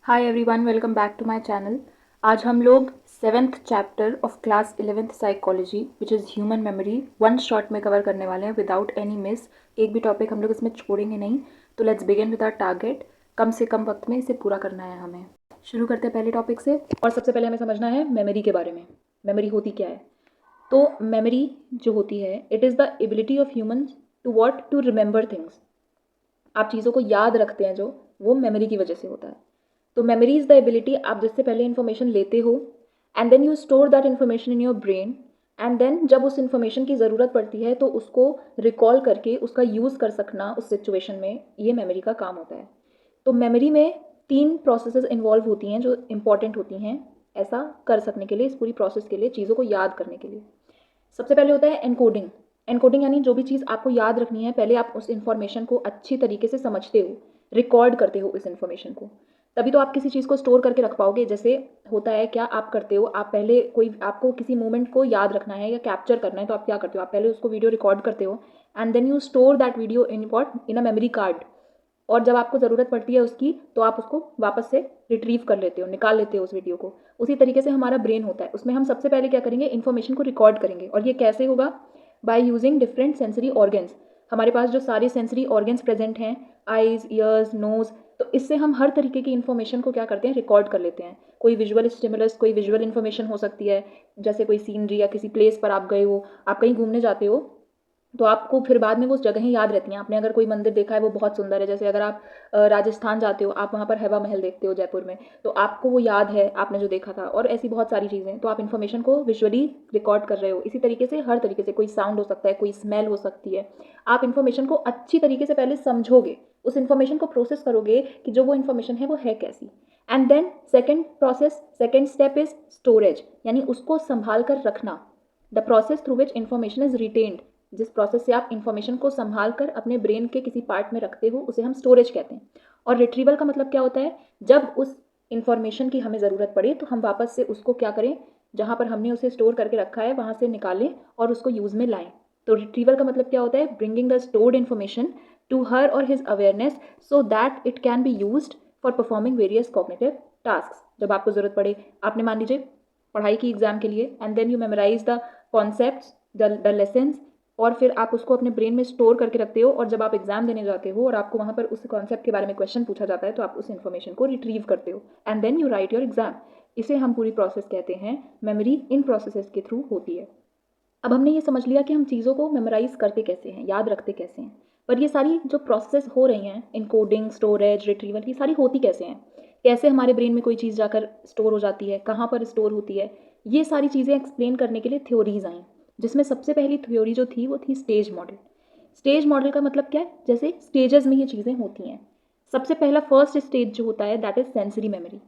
Hi everyone, welcome back to my channel. आज हम लोग 7th chapter of class 11th psychology which is human memory one shot में कवर करने वाले हैं विदाउट एनी मिस। एक भी टॉपिक हम लोग इसमें छोड़ेंगे नहीं। तो let's begin with our target. कम से कम वक्त में इसे पूरा करना है हमें। शुरू करते हैं पहले टॉपिक से। और सबसे पहले हमें समझना है मेमोरी के बारे में। मेमोरी होती क्या है? तो मेमोरी जो होती है, it is the ability of human to what to remember things. आप चीज़ों को याद रखते हैं जो, वो मेमोरी की वजह से होता है। तो मेमोरी इज़ द एबिलिटी, आप जिससे पहले इन्फॉर्मेशन लेते हो and then you store that information in your brain and then जब उस इन्फॉर्मेशन की ज़रूरत पड़ती है तो उसको रिकॉल करके उसका यूज़ कर सकना उस सिचुएशन में, ये मेमोरी का काम होता है। तो मेमोरी में 3 प्रोसेसेस इन्वॉल्व होती हैं जो इंपॉर्टेंट होती हैं ऐसा कर सकने के लिए, इस पूरी प्रोसेस के लिए, चीज़ों को याद करने के लिए। सबसे पहले होता है एनकोडिंग। एनकोडिंग यानी जो भी चीज़ आपको याद रखनी है, पहले आप उस इन्फॉर्मेशन को अच्छी तरीके से समझते हो, रिकॉर्ड करते हो इस इन्फॉर्मेशन को, तभी तो आप किसी चीज़ को स्टोर करके रख पाओगे। जैसे होता है, क्या आप करते हो, आप पहले कोई, आपको किसी मोमेंट को याद रखना है या कैप्चर करना है तो आप क्या करते हो, आप पहले उसको वीडियो रिकॉर्ड करते हो and then you store that video in what, in a memory card. और जब आपको ज़रूरत पड़ती है उसकी तो आप उसको वापस से रिट्रीव कर लेते हो, निकाल लेते हो उस वीडियो को। उसी तरीके से हमारा ब्रेन होता है, उसमें हम सबसे पहले क्या करेंगे, इन्फॉर्मेशन को रिकॉर्ड करेंगे। और ये कैसे होगा? By using different sensory organs. हमारे पास जो सारे सेंसरी ऑर्गन्स प्रेजेंट हैं, आइज़, ईयर्स, नोज़, तो इससे हम हर तरीके की इन्फॉर्मेशन को क्या करते हैं, रिकॉर्ड कर लेते हैं। कोई विजुअल स्टिमुलस, कोई विजुअल इन्फॉर्मेशन हो सकती है, जैसे कोई सीनरी या किसी प्लेस पर आप गए हो, आप कहीं घूमने जाते हो तो आपको फिर बाद में वो जगहें याद रहती हैं। आपने अगर कोई मंदिर देखा है वो बहुत सुंदर है, जैसे अगर आप राजस्थान जाते हो, आप वहाँ पर हवा महल देखते हो जयपुर में, तो आपको वो याद है आपने जो देखा था। और ऐसी बहुत सारी चीज़ें, तो आप इन्फॉर्मेशन को विजुअली रिकॉर्ड कर रहे हो। इसी तरीके से हर तरीके से, कोई साउंड हो सकता है, कोई स्मेल हो सकती है, आप इन्फॉर्मेशन को अच्छी तरीके से पहले समझोगे, उस इन्फॉर्मेशन को प्रोसेस करोगे कि जो वो इन्फॉर्मेशन है वो है कैसी। And then second process, second step is storage, यानी उसको संभाल कर रखना। The process through which information is retained, जिस प्रोसेस से आप इन्फॉर्मेशन को संभाल कर अपने ब्रेन के किसी पार्ट में रखते हो, उसे हम स्टोरेज कहते हैं। और रिट्रीवल का मतलब क्या होता है? जब उस इन्फॉर्मेशन की हमें ज़रूरत पड़े तो हम वापस से उसको क्या करें, जहाँ पर हमने उसे स्टोर करके रखा है वहाँ से निकालें और उसको यूज़ में लाएं। तो रिट्रीवल का मतलब क्या होता है? Bringing the stored information to her और his awareness so that it can be used for performing various cognitive task. जब आपको ज़रूरत पड़े, आपने मान लीजिए पढ़ाई की एग्जाम के लिए, and then you memorise the concept, the lessons, और फिर आप उसको अपने ब्रेन में स्टोर करके रखते हो। और जब आप एग्जाम देने जाते हो और आपको वहाँ पर उस कॉन्सेप्ट के बारे में क्वेश्चन पूछा जाता है तो आप उस इन्फॉर्मेशन को रिट्रीव करते हो and then you write your exam. इसे हम पूरी प्रोसेस कहते हैं मेमोरी। इन प्रोसेसेस के थ्रू होती है। अब हमने ये समझ लिया कि हम चीज़ों को मेमोराइज करते कैसे हैं, याद रखते कैसे हैं, पर ये सारी जो प्रोसेस हो रही हैं, इनकोडिंग, स्टोरेज, रिट्रीवल, ये सारी होती कैसे हैं, कैसे हमारे ब्रेन में कोई चीज़ जाकर स्टोर हो जाती है, कहाँ पर स्टोर होती है, ये सारी चीज़ें एक्सप्लेन करने के लिए थ्योरीज आई, जिसमें सबसे पहली थ्योरी जो थी वो थी स्टेज मॉडल। स्टेज मॉडल का मतलब क्या है? जैसे स्टेजेस में ये चीज़ें होती हैं। सबसे पहला फर्स्ट स्टेज जो होता है दैट इज सेंसरी मेमोरी।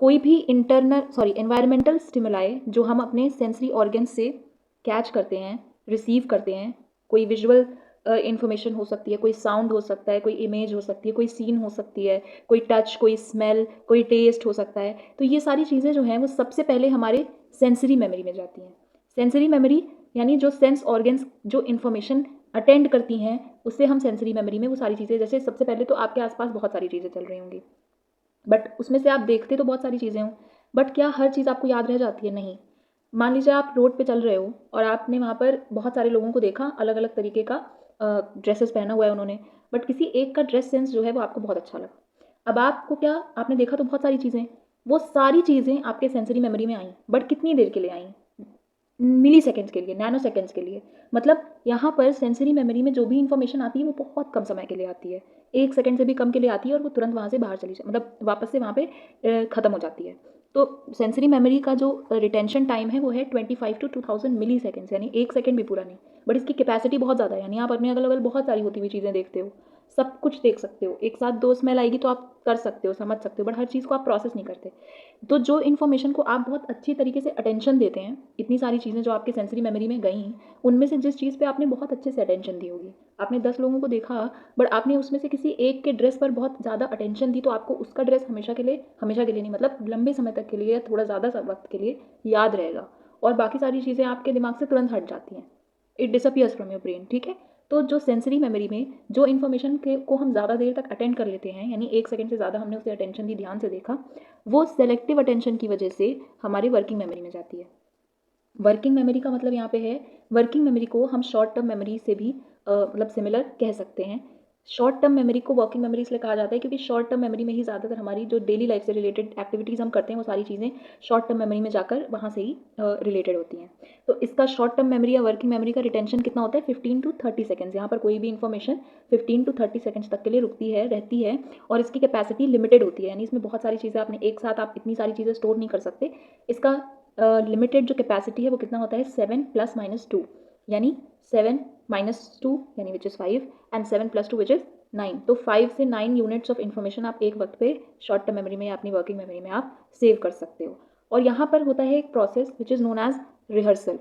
कोई भी एनवायरमेंटल स्टिमुलाई जो हम अपने सेंसरी ऑर्गन से कैच करते हैं, रिसीव करते हैं, कोई विजुअल इन्फॉर्मेशन हो सकती है, कोई साउंड हो सकता है, कोई इमेज हो सकती है, कोई सीन हो सकती है, कोई टच, कोई स्मेल, कोई टेस्ट हो सकता है। तो ये सारी चीज़ें जो हैं वो सबसे पहले हमारे सेंसरी मेमोरी में जाती हैं। सेंसरी मेमोरी यानी जो सेंस ऑर्गन्स जो इन्फॉर्मेशन अटेंड करती हैं, उससे हम सेंसरी मेमोरी में वो सारी चीज़ें, जैसे सबसे पहले तो आपके आसपास बहुत सारी चीज़ें चल रही होंगी, बट उसमें से आप देखते तो बहुत सारी चीज़ें हों, बट क्या हर चीज़ आपको याद रह जाती है? नहीं। मान लीजिए आप रोड पे चल रहे हो और आपने वहाँ पर बहुत सारे लोगों को देखा, अलग अलग तरीके का ड्रेसेस पहना हुआ है उन्होंने, बट किसी एक का ड्रेस सेंस जो है वो आपको बहुत अच्छा लगा। अब आपको क्या, आपने देखा तो बहुत सारी चीज़ें, वो सारी चीज़ें आपके सेंसरी मेमोरी में आई, बट कितनी देर के लिए आई? मिली सेकेंड्स के लिए, नैनो सेकेंड्स के लिए। मतलब यहाँ पर सेंसरी मेमोरी में जो भी इन्फॉर्मेशन आती है वो बहुत कम समय के लिए आती है, 1 सेकेंड से भी कम के लिए आती है, और वो तुरंत वहाँ से बाहर चली जाए, मतलब वापस से वहाँ पे ख़त्म हो जाती है। तो सेंसरी मेमोरी का जो रिटेंशन टाइम है वो है 25 to 2000 मिली सेकेंड्स, यानी 1 सेकेंड भी पूरा नहीं। बट इसकी कैपेसिटी बहुत ज़्यादा है, यानी आप अपने अगल अगल बहुत सारी होती हुई चीज़ें देखते हो, सब कुछ देख सकते हो, एक साथ 2 स्मेल आएगी तो आप कर सकते हो, समझ सकते हो, बट हर चीज़ को आप प्रोसेस नहीं करते। तो जो इन्फॉर्मेशन को आप बहुत अच्छी तरीके से अटेंशन देते हैं, इतनी सारी चीज़ें जो आपके सेंसरी मेमोरी में गई, उनमें से जिस चीज़ पे आपने बहुत अच्छे से अटेंशन दी होगी, आपने 10 लोगों को देखा, बट आपने उसमें से किसी एक के ड्रेस पर बहुत ज़्यादा अटेंशन दी, तो आपको उसका ड्रेस हमेशा के लिए नहीं, मतलब लंबे समय तक के लिए या थोड़ा ज़्यादा वक्त के लिए याद रहेगा, और बाकी सारी चीज़ें आपके दिमाग से तुरंत हट जाती हैं, it disappears from your brain. ठीक है? तो जो सेंसरी मेमोरी में जो इन्फॉर्मेशन को हम ज़्यादा देर तक अटेंड कर लेते हैं, यानी 1 सेकंड से ज़्यादा हमने उसे अटेंशन दी, ध्यान से देखा, वो सेलेक्टिव अटेंशन की वजह से हमारी वर्किंग मेमोरी में जाती है। वर्किंग मेमोरी का मतलब यहाँ पे है, वर्किंग मेमोरी को हम शॉर्ट टर्म मेमोरी से भी मतलब सिमिलर कह सकते हैं। शॉर्ट टर्म मेमोरी को वर्किंग मेमोरी इसलिए कहा जाता है क्योंकि शॉर्ट टर्म मेमोरी में ही ज़्यादातर हमारी जो डेली लाइफ से रिलेटेड एक्टिविटीज़ हम करते हैं वो सारी चीज़ें शॉर्ट टर्म मेमोरी में जाकर वहाँ से ही रिलेटेड होती हैं। तो इसका शॉर्ट टर्म मेमोरी या वर्किंग मेमोरी का रिटेंशन कितना होता है, 15 टू 30 सेकेंड्स। यहाँ पर कोई भी इन्फॉर्मेशन 15 टू 30 सेकेंड्स तक के लिए रुकती है, रहती है, और इसकी कैपेसिटी लिमिटेड होती है, यानी इसमें बहुत सारी चीज़ें आपने एक साथ आप इतनी सारी चीज़ें स्टोर नहीं कर सकते। इसका लिमिटेड जो कैपेसिटी है वो कितना होता है, 7 + -2, यानी 7 - 2 यानी which is 5 and 7 + 2 which is 9। तो 5 से 9 यूनिट्स ऑफ इन्फॉर्मेशन आप एक वक्त पे शॉर्ट टर्म मेमोरी में या अपनी वर्किंग मेमोरी में आप सेव कर सकते हो। और यहाँ पर होता है एक process which is known as rehearsal.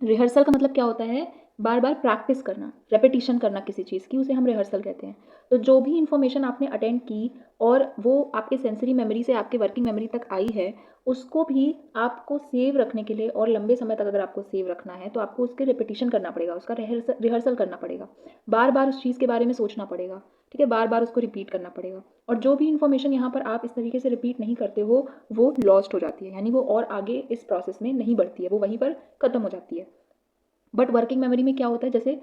Rehearsal का मतलब क्या होता है, बार बार प्रैक्टिस करना, रेपिटिशन करना किसी चीज़ की, उसे हम रिहर्सल कहते हैं। तो जो भी इन्फॉर्मेशन आपने अटेंड की और वो आपके सेंसरी मेमोरी से आपके वर्किंग मेमोरी तक आई है, उसको भी आपको सेव रखने के लिए और लंबे समय तक अगर आपको सेव रखना है तो आपको उसके रेपिटिशन करना पड़ेगा, उसका रिहर्सल करना पड़ेगा, बार बार उस चीज़ के बारे में सोचना पड़ेगा, ठीक है, बार बार उसको रिपीट करना पड़ेगा। और जो भी इन्फॉर्मेशन यहाँ पर आप इस तरीके से रिपीट नहीं करते हो वो लॉस्ट हो जाती है, यानी वो और आगे इस प्रोसेस में नहीं बढ़ती है, वो वहीं पर ख़त्म हो जाती है। बट वर्किंग मेमोरी में क्या होता है, जैसे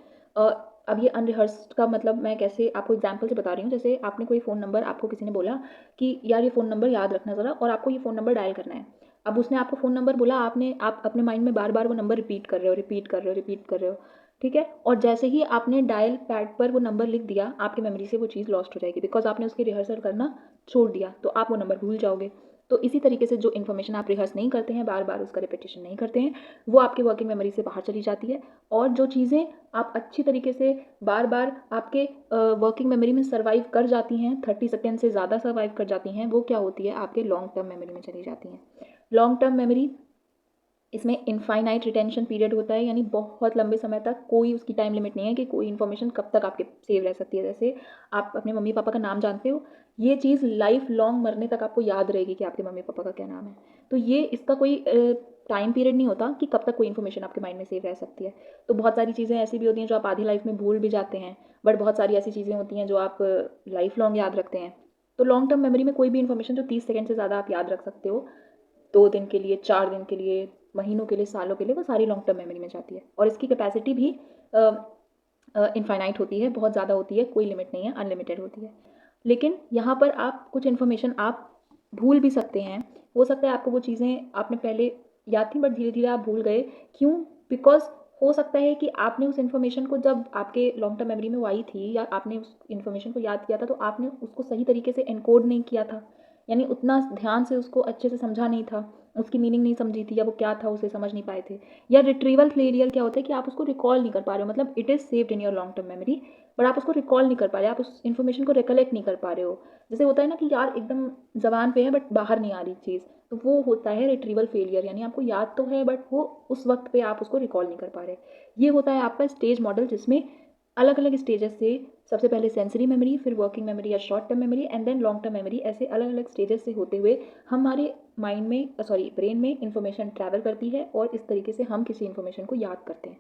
अब ये अनरिहर्स्ड का मतलब मैं कैसे आपको एग्जांपल से बता रही हूँ। जैसे आपने कोई फ़ोन नंबर, आपको किसी ने बोला कि यार ये फ़ोन नंबर याद रखना ज़रा, और आपको ये फ़ोन नंबर डायल करना है। अब उसने आपको फ़ोन नंबर बोला, आप अपने माइंड में बार बार वो नंबर रिपीट कर रहे हो, रिपीट कर रहे हो, रिपीट कर रहे हो, ठीक है। और जैसे ही आपने डायल पैड पर वो नंबर लिख दिया, आपकी मेमोरी से वो चीज़ लॉस्ट हो जाएगी, बिकॉज आपने उसकी रिहर्सल करना छोड़ दिया, तो आप वो नंबर भूल जाओगे। तो इसी तरीके से जो इन्फॉर्मेशन आप रिहर्स नहीं करते हैं, बार बार उसका रिपीटेशन नहीं करते हैं, वो आपकी वर्किंग मेमोरी से बाहर चली जाती है। और जो चीज़ें आप अच्छी तरीके से बार बार आपके वर्किंग मेमोरी में सर्वाइव कर जाती हैं, 30 सेकेंड से ज़्यादा सर्वाइव कर जाती हैं, वो क्या होती है, आपके लॉन्ग टर्म मेमोरी में चली जाती हैं। लॉन्ग टर्म मेमोरी, इसमें इनफाइनाइट रिटेंशन पीरियड होता है, यानी बहुत लंबे समय तक कोई उसकी टाइम लिमिट नहीं है कि कोई इन्फॉर्मेशन कब तक आपके सेव रह सकती है। जैसे आप अपने मम्मी पापा का नाम जानते हो, ये चीज़ लाइफ लॉन्ग मरने तक आपको याद रहेगी कि आपके मम्मी पापा का क्या नाम है। तो ये इसका कोई टाइम पीरियड नहीं होता कि कब तक कोई इन्फॉर्मेशन आपके माइंड में सेव रह सकती है। तो बहुत सारी चीज़ें ऐसी भी होती हैं जो आप आधी लाइफ में भूल भी जाते हैं, बट बहुत सारी ऐसी चीज़ें होती हैं जो आप लाइफ लॉन्ग याद रखते हैं। तो लॉन्ग टर्म मेमोरी में कोई भी इन्फॉर्मेशन जो 30 सेकेंड से ज़्यादा आप याद रख सकते हो, 2 दिन के लिए, 4 दिन के लिए, महीनों के लिए, सालों के लिए, वो सारी लॉन्ग टर्म मेमोरी में जाती है। और इसकी कैपेसिटी भी इनफाइनाइट होती है, बहुत ज़्यादा होती है, कोई लिमिट नहीं है, अनलिमिटेड होती है। लेकिन यहाँ पर आप कुछ इन्फॉर्मेशन आप भूल भी सकते हैं। हो सकता है आपको वो चीज़ें आपने पहले याद थी बट धीरे धीरे आप भूल गए, क्यों? बिकॉज हो सकता है कि आपने उस इन्फॉर्मेशन को, जब आपके लॉन्ग टर्म मेमोरी में वो आई थी या आपने उस इन्फॉर्मेशन को याद किया था, तो आपने उसको सही तरीके से एनकोड नहीं किया था, यानी उतना ध्यान से उसको अच्छे से समझा नहीं था, उसकी मीनिंग नहीं समझी थी, या वो क्या था उसे समझ नहीं पाए थे। या रिट्रीवल फेलियर क्या होता है कि आप उसको रिकॉल नहीं कर पा रहे हो, मतलब it is saved in your long term memory but आप उसको रिकॉल नहीं कर पा रहे, आप उस इन्फॉर्मेशन को रिकलेक्ट नहीं कर पा रहे हो। जैसे होता है ना कि यार एकदम ज़बान पे है बट बाहर नहीं आ रही चीज़, तो वो होता है रिट्रीवल फेलियर, यानी आपको याद तो है बट वो उस वक्त पे आप उसको रिकॉल नहीं कर पा रहे। ये होता है आपका स्टेज मॉडल, जिसमें अलग अलग स्टेजेस से, सबसे पहले सेंसरी मेमोरी, फिर वर्किंग मेमोरी या short term memory, and then long term memory, ऐसे अलग अलग स्टेजेस से होते हुए हमारे माइंड में, ब्रेन में इन्फॉर्मेशन ट्रैवल करती है और इस तरीके से हम किसी इन्फॉर्मेशन को याद करते हैं।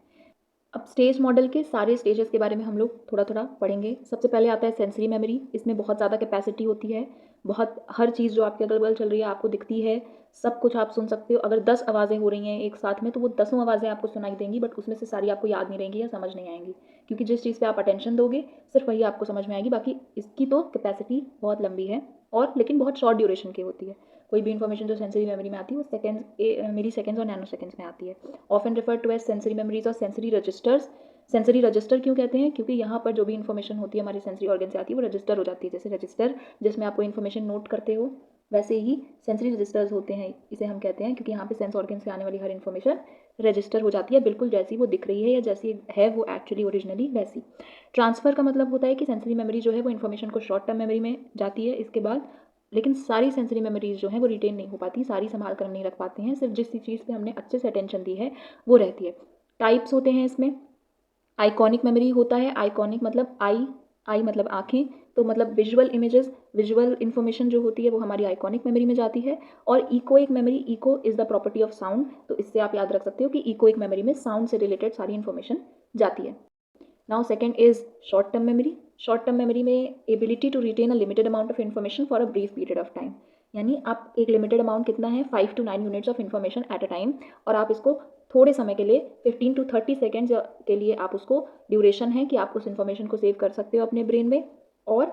अब स्टेज मॉडल के सारे स्टेजेस के बारे में हम लोग थोड़ा थोड़ा पढ़ेंगे। सबसे पहले आता है सेंसरी मेमोरी। इसमें बहुत ज़्यादा कैपेसिटी होती है, बहुत हर चीज़ जो आपके अगल बगल चल रही है आपको दिखती है, सब कुछ आप सुन सकते हो। अगर 10 आवाज़ें हो रही हैं एक साथ में तो वो 10 आवाज़ें आपको सुनाई देंगी, बट उसमें से सारी आपको याद नहीं रहेंगी या समझ नहीं आएंगी, क्योंकि जिस चीज़ पे आप अटेंशन दोगे सिर्फ वही आपको समझ में आएगी। बाकी इसकी तो कैपेसिटी बहुत लंबी है, और लेकिन बहुत शॉर्ट ड्यूरेशन की होती है। कोई भी इन्फॉर्मेशन जो सेंसरी मेमोरी में आती है वो मिली सेकेंड्स और नैनो सेकेंड्स में आती है। Often refer to as sensory memories और सेंसरी रजिस्टर्स। सेंसरी रजिस्टर क्यों कहते हैं? क्योंकि यहाँ पर जो भी इन्फॉर्मेशन होती है हमारी सेंसरी ऑर्गन से आती है वो रजिस्टर हो जाती है। जैसे रजिस्टर जिसमें आप कोई इन्फॉर्मेशन नोट करते हो, वैसे ही सेंसरी रजिस्टर्स होते हैं, इसे हम कहते हैं, क्योंकि यहाँ पे सेंस ऑर्गन से आने वाली हर इन्फॉर्मेशन रजिस्टर हो जाती है, बिल्कुल जैसी वो दिख रही है या जैसी है वो एक्चुअली ओरिजिनली वैसी। ट्रांसफ़र का मतलब होता है कि सेंसरी मेमोरी जो है वो इन्फॉर्मेशन को शॉर्ट टर्म मेमोरी में जाती है इसके बाद, लेकिन सारी सेंसरी मेमोरीज जो हैं वो रिटेन नहीं हो पाती, सारी संभाल कर हम नहीं रख पाते हैं, सिर्फ जिस चीज़ पे हमने अच्छे से अटेंशन दी है वो रहती है। टाइप्स होते हैं इसमें। आइकॉनिक मेमोरी होता है। आइकॉनिक मतलब आई मतलब आँखें, तो मतलब विजुअल इमेजेस, विजुअल इन्फॉर्मेशन जो होती है वो हमारी आइकॉनिक मेमोरी में जाती है। और echoic memory, echo is the property of sound, तो इससे आप याद रख सकते हो कि इकोइक मेमोरी में साउंड से रिलेटेड सारी इन्फॉर्मेशन जाती है। Now second is short term memory. Short term memory में ability to retain a limited amount of information for a brief period of time, यानी आप एक लिमिटेड अमाउंट कितना है 5 to 9 units of information at a time, और आप इसको थोड़े समय के लिए 15 to 30 सेकेंड्स के लिए आप उसको ड्यूरेशन है कि आप उस इन्फॉर्मेशन को सेव कर सकते हो अपने ब्रेन में, और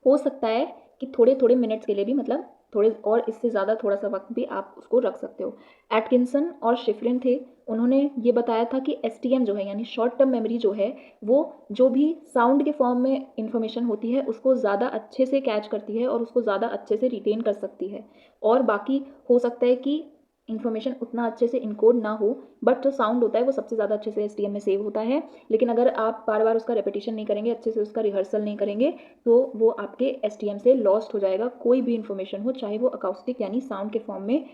हो सकता है कि थोड़े थोड़े मिनट्स के लिए भी, मतलब थोड़े और इससे ज़्यादा थोड़ा सा वक्त भी आप उसको रख सकते हो। एटकिंसन और शिफरिन थे, उन्होंने ये बताया था कि एसटीएम जो है यानी शॉर्ट टर्म मेमोरी जो है वो जो भी साउंड के फॉर्म में इंफॉर्मेशन होती है उसको ज़्यादा अच्छे से कैच करती है और उसको ज़्यादा अच्छे से रिटेन कर सकती है, और बाकी हो सकता है कि इन्फॉर्मेशन उतना अच्छे से इनकोड ना हो, बट जो साउंड होता है वो सबसे ज़्यादा अच्छे से एसटीएम में सेव होता है। लेकिन अगर आप बार बार उसका रेपिटेशन नहीं करेंगे, अच्छे से उसका रिहर्सल नहीं करेंगे, तो वो आपके एसटीएम से लॉस्ट हो जाएगा। कोई भी इन्फॉर्मेशन हो, चाहे वो अकाउस्टिक यानी साउंड के फॉर्म में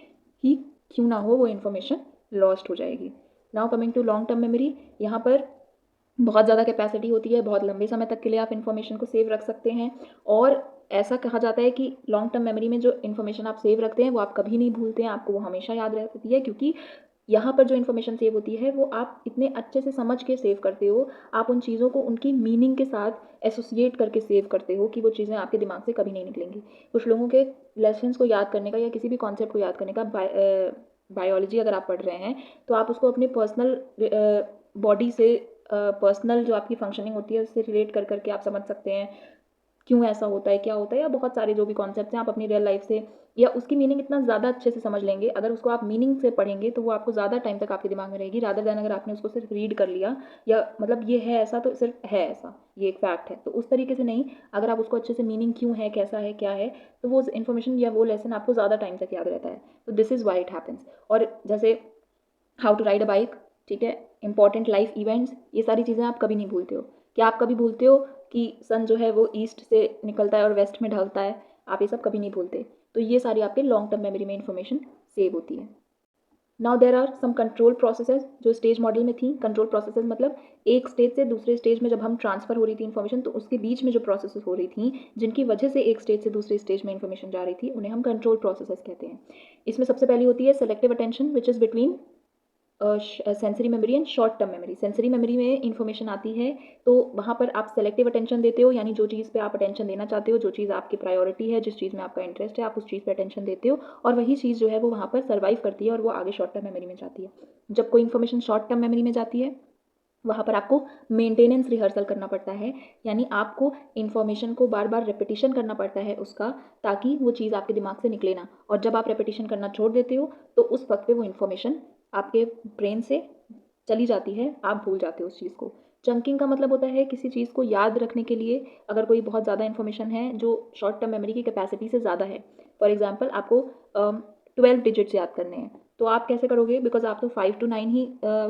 ही क्यों ना हो, वो इन्फॉर्मेशन लॉस्ट हो जाएगी। Now coming to long term memory, यहाँ पर बहुत ज़्यादा कैपेसिटी होती है, बहुत लंबे समय तक के लिए आप इन्फॉर्मेशन को सेव रख सकते हैं, और ऐसा कहा जाता है कि लॉन्ग टर्म मेमोरी में जो इन्फॉर्मेशन आप सेव रखते हैं वो आप कभी नहीं भूलते हैं, आपको वो हमेशा याद रहती है, क्योंकि यहाँ पर जो इन्फॉर्मेशन सेव होती है वो आप इतने अच्छे से समझ के सेव करते हो, आप उन चीज़ों को उनकी मीनिंग के साथ एसोसिएट करके सेव करते हो कि वो चीज़ें आपके दिमाग से कभी नहीं निकलेंगी। कुछ लोगों के लेसन्स को याद करने का या किसी भी कॉन्सेप्ट को याद करने का, बायोलॉजी अगर आप पढ़ रहे हैं तो आप उसको अपने पर्सनल बॉडी से, पर्सनल जो आपकी फंक्शनिंग होती है उससे रिलेट कर करके आप समझ सकते हैं क्यों ऐसा होता है, क्या होता है, या बहुत सारे जो भी कॉन्सेप्ट्स हैं आप अपनी रियल लाइफ से या उसकी मीनिंग इतना ज़्यादा अच्छे से समझ लेंगे। अगर उसको आप मीनिंग से पढ़ेंगे तो वो आपको ज़्यादा टाइम तक आपके दिमाग में रहेगी, रादर दैन अगर आपने उसको सिर्फ रीड कर लिया या मतलब ये है ऐसा तो सिर्फ है ऐसा, ये एक फैक्ट है, तो उस तरीके से नहीं। अगर आप उसको अच्छे से मीनिंग क्यों है, कैसा है, क्या है, तो वो इन्फॉर्मेशन या वो लेसन आपको ज़्यादा टाइम तक याद रहता है। तो this is why it happens. और जैसे how to ride a bike, ठीक है, इंपॉर्टेंट लाइफ इवेंट्स, ये सारी चीज़ें आप कभी नहीं भूलते हो। क्या आप कभी भूलते हो कि सन जो है वो ईस्ट से निकलता है और वेस्ट में ढलता है? आप ये सब कभी नहीं भूलते। तो ये सारी आपके लॉन्ग टर्म मेमोरी में इन्फॉर्मेशन सेव होती है। Now there are some control processes जो स्टेज मॉडल में थी। कंट्रोल प्रोसेसेस मतलब एक स्टेज से दूसरे स्टेज में जब हम ट्रांसफर हो रही थी इन्फॉर्मेशन, तो उसके बीच में जो प्रोसेसेस हो रही थी जिनकी वजह से एक स्टेज से दूसरे स्टेज में इन्फॉर्मेशन जा रही थी, उन्हें हम कंट्रोल प्रोसेसेस कहते हैं। इसमें सबसे पहली होती है selective attention, which is between sensory memory and short term memory. Sensory memory में इन्फॉर्मेशन आती है तो वहाँ पर आप सेलेक्टिव अटेंशन देते हो, यानी जो चीज़ पे आप अटेंशन देना चाहते हो, जो चीज़ आपकी प्रायोरिटी है, जिस चीज़ में आपका इंटरेस्ट है, आप उस चीज़ पे अटेंशन देते हो, और वही चीज़ जो है वो वहाँ पर सर्वाइव करती है और वो आगे शॉर्ट टर्म मेमोरी में जाती है। जब कोई इन्फॉर्मेशन शॉर्ट टर्म मेमोरी में जाती है वहाँ पर आपको मेंटेनेंस रिहर्सल करना पड़ता है, यानी आपको इन्फॉर्मेशन को बार बार रिपीटिशन करना पड़ता है उसका, ताकि वो चीज़ आपके दिमाग से निकले ना। और जब आप रिपीटिशन करना छोड़ देते हो तो उस वक्त पे वो इन्फॉर्मेशन आपके ब्रेन से चली जाती है, आप भूल जाते हो उस चीज़ को। चंकिंग का मतलब होता है किसी चीज़ को याद रखने के लिए अगर कोई बहुत ज़्यादा इन्फॉर्मेशन है जो शॉर्ट टर्म मेमोरी की कैपेसिटी से ज़्यादा है, फॉर एग्जांपल आपको 12 डिजिट्स याद करने हैं, तो आप कैसे करोगे? बिकॉज आप तो 5 to 9 he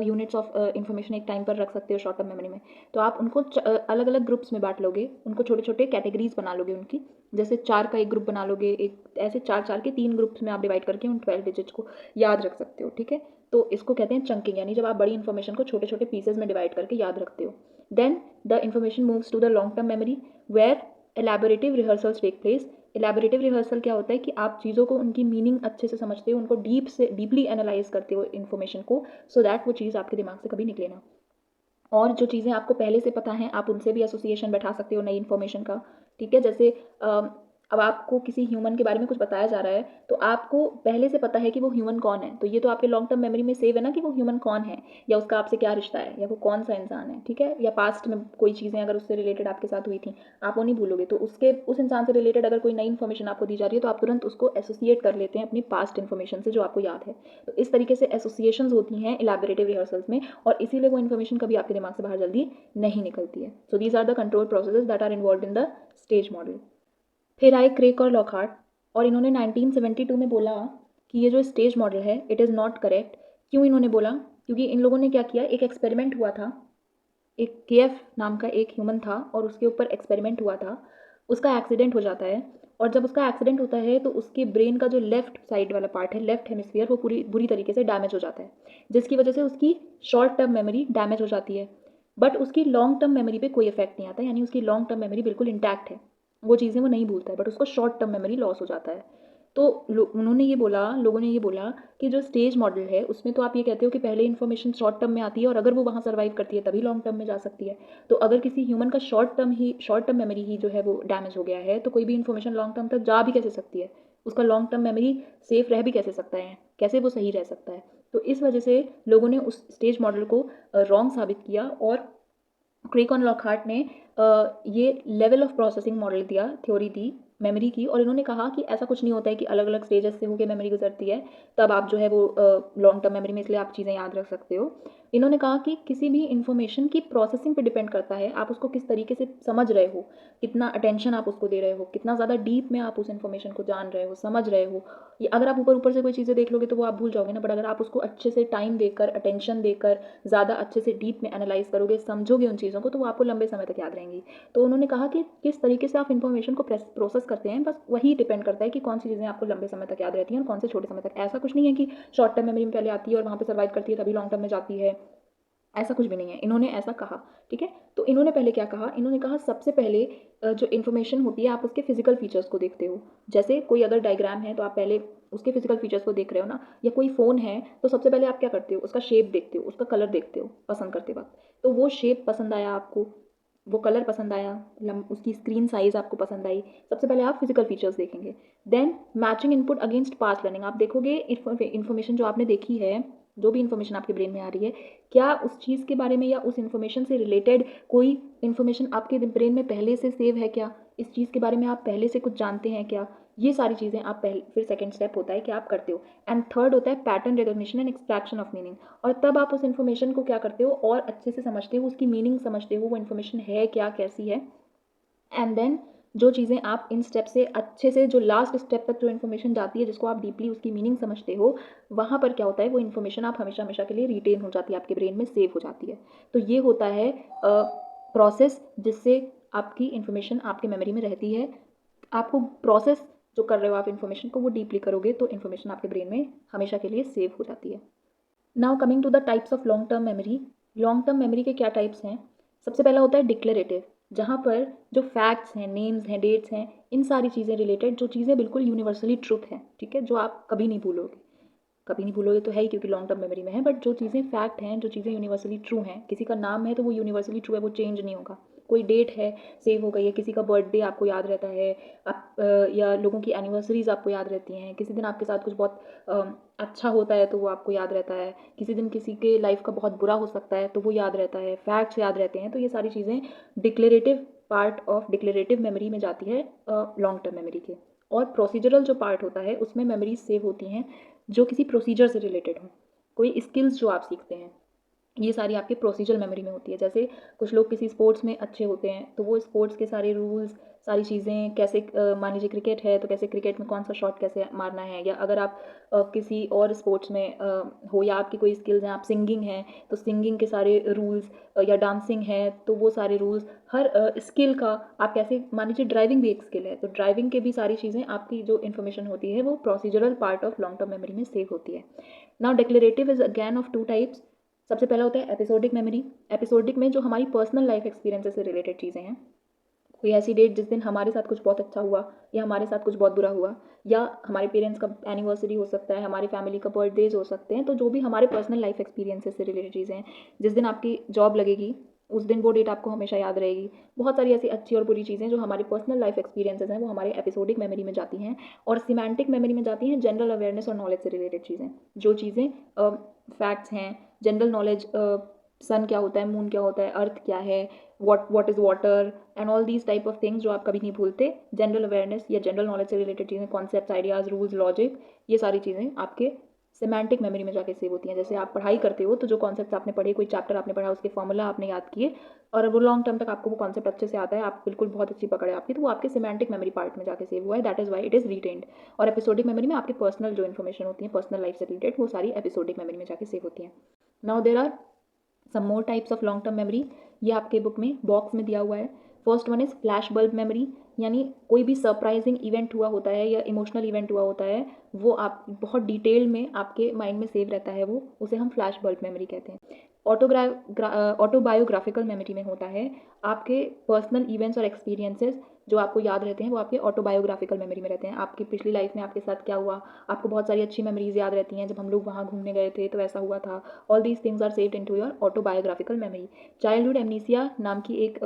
units of information एक टाइम पर रख सकते हो शॉर्ट टर्म मेमोरी में। तो आप उनको अलग अलग ग्रुप्स में बांट लोगे, उनको छोटे छोटे कैटेगरीज बना लोगे उनकी, जैसे 4 का एक ग्रुप बना लोगे, एक ऐसे 4 के 3 ग्रुप्स में आप डिवाइड करके उन 12 डिजिट्स को याद रख सकते हो, ठीक है। तो इसको कहते हैं चंकिंग, यानी जब आप बड़ी इन्फॉर्मेशन को छोटे छोटे पीसेज में डिवाइड करके याद रखते हो। Then the information moves to the long term memory where elaborative rehearsals take place. Elaborative rehearsal क्या होता है कि आप चीज़ों को उनकी मीनिंग अच्छे से समझते हो, उनको डीपली एनालाइज करते हो इन्फॉर्मेशन को, सो दैट वो चीज़ आपके दिमाग से कभी निकले ना। और जो चीज़ें आपको पहले से पता हैं आप उनसे भी एसोसिएशन बैठा सकते हो नई इन्फॉर्मेशन का, ठीक है। जैसे अब आपको किसी ह्यूमन के बारे में कुछ बताया जा रहा है तो आपको पहले से पता है कि वो ह्यूमन कौन है, तो ये तो आपके लॉन्ग टर्म मेमोरी में सेव है ना कि वो ह्यूमन कौन है, या उसका आपसे क्या रिश्ता है, या वो कौन सा इंसान है, ठीक है। या पास्ट में कोई चीज़ें अगर उससे रिलेटेड आपके साथ हुई थी आप वो नहीं भूलोगे, तो उसके उस इंसान से रिलेटेड अगर कोई नई इन्फॉर्मेशन आपको दी जा रही है तो आप तुरंत उसको एसोसिएट कर लेते हैं अपनी पास्ट इन्फॉर्मेशन से जो आपको याद है। तो इस तरीके से एसोसिएशंस होती हैं इलैबोरेटिव रिहर्सल्स में, और इसीलिए वो इन्फॉर्मेशन कभी आपके दिमाग से बाहर जल्दी नहीं निकलती है। So these are the control processes that are involved in the stage model. फिर आए क्रेक और लॉकहार्ट, और इन्होंने 1972 में बोला कि ये जो स्टेज मॉडल है इट इज़ नॉट करेक्ट। क्यों इन्होंने बोला? क्योंकि इन लोगों ने क्या किया, एक एक्सपेरिमेंट हुआ था, एक KF नाम का एक ह्यूमन था और उसके ऊपर एक्सपेरिमेंट हुआ था, उसका एक्सीडेंट हो जाता है, और जब उसका एक्सीडेंट होता है तो उसके ब्रेन का जो लेफ्ट साइड वाला पार्ट है, लेफ्ट हेमिस्फीयर, वो पूरी बुरी तरीके से डैमेज हो जाता है, जिसकी वजह से उसकी शॉर्ट टर्म मेमोरी डैमेज हो जाती है, बट उसकी लॉन्ग टर्म मेमोरी पे कोई इफेक्ट नहीं आता, यानी उसकी लॉन्ग टर्म मेमोरी बिल्कुल इंटैक्ट है, वो चीज़ें वो नहीं भूलता है, बट उसको शॉर्ट टर्म मेमोरी लॉस हो जाता है। तो उन्होंने ये बोला, लोगों ने ये बोला कि जो स्टेज मॉडल है उसमें तो आप ये कहते हो कि पहले इन्फॉर्मेशन शॉर्ट टर्म में आती है और अगर वो वहाँ सर्वाइव करती है तभी लॉन्ग टर्म में जा सकती है। तो अगर किसी ह्यूमन का शॉर्ट टर्म मेमोरी ही जो है वो डैमेज हो गया है तो कोई भी इन्फॉर्मेशन लॉन्ग टर्म तक जा भी कैसे सकती है, उसका लॉन्ग टर्म मेमोरी सेफ रह भी कैसे सकता है, कैसे वो सही रह सकता है। तो इस वजह से लोगों ने उस स्टेज मॉडल को रॉन्ग साबित किया और क्रेग और लॉकहार्ट ने ये लेवल ऑफ प्रोसेसिंग मॉडल दिया, थ्योरी दी मेमोरी की, और इन्होंने कहा कि ऐसा कुछ नहीं होता है कि अलग अलग स्टेजेस से होकर मेमोरी गुजरती है तब आप जो है वो लॉन्ग टर्म मेमोरी में इसलिए आप चीज़ें याद रख सकते हो। इन्होंने कहा कि किसी भी इन्फॉर्मेशन की प्रोसेसिंग पे डिपेंड करता है, आप उसको किस तरीके से समझ रहे हो, कितना अटेंशन आप उसको दे रहे हो, कितना ज़्यादा डीप में आप उस इन्फॉर्मेशन को जान रहे हो, समझ रहे हो। ये अगर आप ऊपर ऊपर से कोई चीज़ें देख लोगे तो वो आप भूल जाओगे ना, बट अगर आप उसको अच्छे से टाइम देकर, अटेंशन देकर, ज़्यादा अच्छे से डीप में एनालाइज करोगे, समझोगे उन चीज़ों को, तो वो आपको लंबे समय तक याद रहेंगी। तो उन्होंने कहा कि किस तरीके से आप इन्फॉर्मेशन को प्रोसेस करते हैं, बस वही डिपेंड करता है कि कौन सी चीज़ें आपको लंबे समय तक याद रहती हैं और कौन से छोटे समय तक। ऐसा कुछ नहीं है कि शॉर्ट टर्म मेमोरी में पहले आती है और वहाँ पे सर्वाइव करती है तभी लॉन्ग टर्म में जाती है, ऐसा कुछ भी नहीं है। इन्होंने ऐसा कहा, ठीक है। तो इन्होंने पहले क्या कहा, इन्होंने कहा सबसे पहले जो इन्फॉर्मेशन होती है आप उसके फिजिकल फीचर्स को देखते हो। जैसे कोई अगर डायग्राम है तो आप पहले उसके फिजिकल फीचर्स को देख रहे हो ना, या कोई फ़ोन है तो सबसे पहले आप क्या करते हो, उसका शेप देखते हो, उसका कलर देखते हो पसंद करते वक्त। तो वो शेप पसंद आया आपको, वो कलर पसंद आया, उसकी स्क्रीन साइज़ आपको पसंद आई, सबसे पहले आप फिजिकल फीचर्स देखेंगे। Then matching input against past learning, आप देखोगे इन्फॉर्मेशन जो आपने देखी है, जो भी इन्फॉर्मेशन आपके ब्रेन में आ रही है, क्या उस चीज़ के बारे में या उस इन्फॉर्मेशन से रिलेटेड कोई इन्फॉर्मेशन आपके ब्रेन में पहले से सेव है क्या, इस चीज़ के बारे में आप पहले से कुछ जानते हैं क्या। ये सारी चीज़ें आप पहले, फिर सेकंड स्टेप होता है कि आप करते हो। एंड थर्ड होता है pattern recognition and extraction of meaning, और तब आप उस इन्फॉर्मेशन को क्या करते हो और अच्छे से समझते हो, उसकी मीनिंग समझते हो, वो इन्फॉर्मेशन है क्या, कैसी है। एंड देन जो चीज़ें आप इन स्टेप से अच्छे से, जो लास्ट स्टेप तक जो इन्फॉर्मेशन जाती है जिसको आप डीपली उसकी मीनिंग समझते हो, वहाँ पर क्या होता है, वो इन्फॉर्मेशन आप हमेशा हमेशा के लिए रिटेन हो जाती है, आपके ब्रेन में सेव हो जाती है। तो ये होता है प्रोसेस जिससे आपकी इन्फॉर्मेशन आपके मेमोरी में रहती है। आपको प्रोसेस जो कर रहे हो आप इन्फॉर्मेशन को, वो डीपली करोगे तो इन्फॉर्मेशन आपके ब्रेन में हमेशा के लिए सेव हो जाती है। Now coming to the types of long term memory. Long term memory के क्या टाइप्स हैं। सबसे पहला होता है डिक्लेरेटिव, जहाँ पर जो फैक्ट्स हैं, नेम्स हैं, डेट्स हैं, इन सारी चीज़ें रिलेटेड, जो चीज़ें बिल्कुल यूनिवर्सली ट्रुथ हैं, ठीक है, जो आप कभी नहीं भूलोगे। कभी नहीं भूलोगे तो है ही, क्योंकि लॉन्ग टर्म मेमोरी में है, बट जो चीज़ें फैक्ट हैं, जो चीज़ें यूनिवर्सली ट्रू हैं, किसी का नाम है तो वो यूनिवर्सली ट्रू है, वो चेंज नहीं होगा। कोई डेट है, सेव हो गई है, किसी का बर्थडे आपको याद रहता है, आप या लोगों की एनिवर्सरीज आपको याद रहती हैं, किसी दिन आपके साथ कुछ बहुत अच्छा होता है तो वो आपको याद रहता है, किसी दिन किसी के लाइफ का बहुत बुरा हो सकता है तो वो याद रहता है, फैक्ट्स याद रहते हैं। तो ये सारी चीज़ें declarative part of declarative memory में जाती है लॉन्ग टर्म मेमोरी के। और प्रोसीजरल जो पार्ट होता है उसमें मेमोरीज सेव होती हैं जो किसी प्रोसीजर से रिलेटेड हो, कोई स्किल्स जो आप सीखते हैं, ये सारी आपके प्रोसीजरल मेमोरी में होती है। जैसे कुछ लोग किसी स्पोर्ट्स में अच्छे होते हैं तो वो स्पोर्ट्स के सारे रूल्स, सारी चीज़ें कैसे, मान लीजिए क्रिकेट है तो कैसे क्रिकेट में कौन सा शॉट कैसे मारना है, या अगर आप किसी और स्पोर्ट्स में हो, या आपकी कोई स्किल्स हैं, आप सिंगिंग हैं तो सिंगिंग के सारे रूल्स, या डांसिंग है तो वो सारे रूल्स, हर स्किल का आप कैसे, मान लीजिए ड्राइविंग भी एक स्किल है तो ड्राइविंग के भी सारी चीज़ें, आपकी जो इन्फॉर्मेशन होती है वो procedural part of long term memory में सेव होती है। Now declarative is again of two types. सबसे पहला होता है एपिसोडिक मेमोरी। एपिसोडिक में जो हमारी पर्सनल लाइफ एक्सपीरियंसेस से रिलेटेड चीज़ें हैं, कोई ऐसी डेट जिस दिन हमारे साथ कुछ बहुत अच्छा हुआ या हमारे साथ कुछ बहुत बुरा हुआ, या हमारे पेरेंट्स का एनिवर्सरी हो सकता है, हमारी फैमिली का बर्थडेज हो सकते हैं, तो जो भी हमारे पर्सनल लाइफ एक्सपीरियंसेस से रिलेटेड चीज़ें हैं, जिस दिन आपकी जॉब लगेगी उस दिन वो डेट आपको हमेशा याद रहेगी। बहुत सारी ऐसी अच्छी और बुरी चीज़ें जो हमारी पर्सनल लाइफ एक्सपीरियंसेस हैं वो हमारे एपिसोडिक मेमोरी में जाती हैं। और सिमेंटिक मेमोरी में जाती हैं जनरल अवेयरनेस और नॉलेज से रिलेटेड चीज़ें, जो चीज़ें फैक्ट्स हैं, जनरल नॉलेज, सन क्या होता है, मून क्या होता है, अर्थ क्या है, what is water and all these type of things जो आप कभी नहीं भूलते। जनरल अवेयरनेस या जनरल नॉलेज से रिलेटेड चीज़ें, कॉन्सेप्ट्स, आइडियाज़, रूल्स, लॉजिक, ये सारी चीज़ें आपके सिमेंटिक मेमोरी में जाके सेव होती हैं। जैसे आप पढ़ाई करते हो तो जो कॉन्सेप्ट आपने पढ़े, कोई चैप्टर आपने पढ़ा, उसके फॉर्मूला आपने याद किए और वो लॉन्ग टर्म तक आपको वो कॉन्सेप्ट अच्छे से आता है, आप बिल्कुल बहुत अच्छी पकड़ है आपकी, तो वो आपके सिमेंटिक मेमोरी पार्ट में जाके सेव हुआ है, that is why it is retained. और एपिसोडिक मेमोरी में आपकी पर्सनल जो इन्फॉर्मेशन होती है, पर्सनल लाइफ से रिलेटेड, वो सारी एपिसोडिक मेमोरी में जाके सेव होती हैं। Now there are some more types of long term memory, ये आपके बुक में बॉक्स में दिया हुआ है। First one is flashbulb memory, यानी कोई भी सरप्राइजिंग इवेंट हुआ होता है या इमोशनल इवेंट हुआ होता है, वो आप बहुत डिटेल में आपके माइंड में सेव रहता है, वो उसे हम फ्लैश बल्ब मेमोरी कहते हैं। ऑटोबायोग्राफिकल मेमोरी में होता है आपके पर्सनल इवेंट्स और एक्सपीरियंसेस जो आपको याद रहते हैं वो आपके ऑटोबायोग्राफिकल मेमोरी में रहते हैं। आपकी पिछली लाइफ में आपके साथ क्या हुआ, आपको बहुत सारी अच्छी मेमोरीज याद रहती हैं, जब हम लोग वहाँ घूमने गए थे तो ऐसा हुआ था। All these things are saved into your autobiographical memory. Childhood amnesia नाम की एक